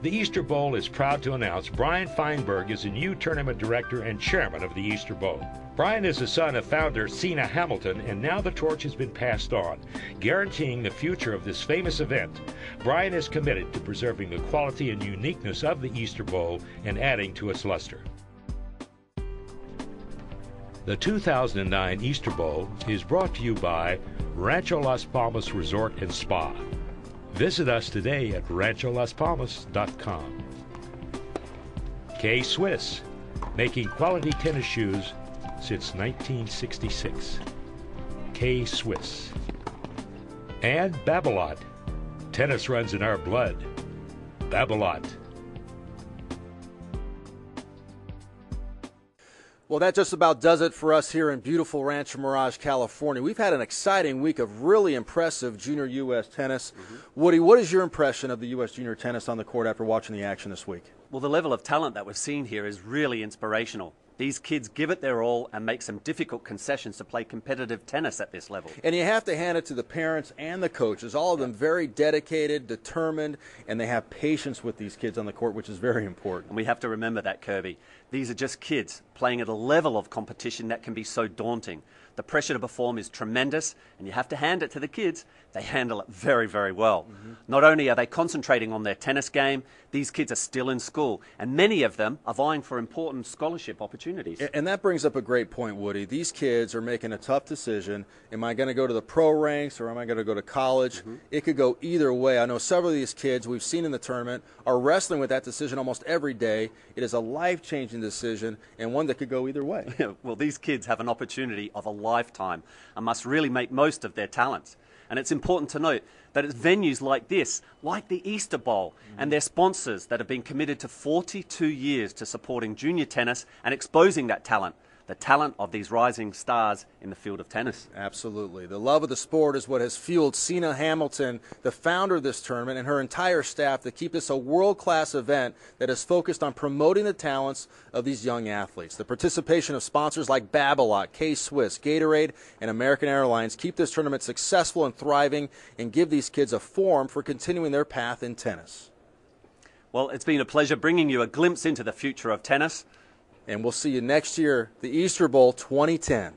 [SPEAKER 11] The Easter Bowl is proud to announce Brian Feinberg is the new tournament director and chairman of the Easter Bowl. Brian is the son of founder Seena Hamilton, and now the torch has been passed on, guaranteeing the future of this famous event. Brian is committed to preserving the quality and uniqueness of the Easter Bowl and adding to its luster. The 2009 Easter Bowl is brought to you by Rancho Las Palmas Resort and Spa. Visit us today at rancholaspalmas.com. K-Swiss, making quality tennis shoes since 1966. K-Swiss. And Babolat, tennis runs in our blood. Babolat.
[SPEAKER 2] Well, that just about does it for us here in beautiful Rancho Mirage, California. We've had an exciting week of really impressive junior U.S. tennis. Woody, what is your impression of the U.S. junior tennis on the court after watching the action this week?
[SPEAKER 3] Well, the level of talent that we've seen here is really inspirational. These kids give it their all and make some difficult concessions to play competitive tennis at this level.
[SPEAKER 2] And you have to hand it to the parents and the coaches, all of them very dedicated, determined, and they have patience with these kids on the court, which is very important.
[SPEAKER 3] And we have to remember that, Kirby. These are just kids playing at a level of competition that can be so daunting. The pressure to perform is tremendous, and you have to hand it to the kids. They handle it very, very well. Not only are they concentrating on their tennis game, these kids are still in school, and many of them are vying for important scholarship opportunities.
[SPEAKER 2] And that brings up a great point, Woody. These kids are making a tough decision. Am I going to go to the pro ranks or am I going to go to college? It could go either way. I know several of these kids we've seen in the tournament are wrestling with that decision almost every day. It is a life-changing decision and one that could go either way.
[SPEAKER 3] Well, these kids have an opportunity of a lifetime and must really make most of their talents. And it's important to note that it's venues like this, like the Easter Bowl, and their sponsors that have been committed to 42 years to supporting junior tennis and exposing that talent, the talent of these rising stars in the field of tennis.
[SPEAKER 2] Absolutely. The love of the sport is what has fueled Seena Hamilton, the founder of this tournament, and her entire staff to keep this a world-class event that is focused on promoting the talents of these young athletes. The participation of sponsors like Babolat, K-Swiss, Gatorade, and American Airlines keep this tournament successful and thriving and give these kids a forum for continuing their path in tennis.
[SPEAKER 3] Well, it's been a pleasure bringing you a glimpse into the future of tennis.
[SPEAKER 2] And we'll see you next year, the Easter Bowl 2010.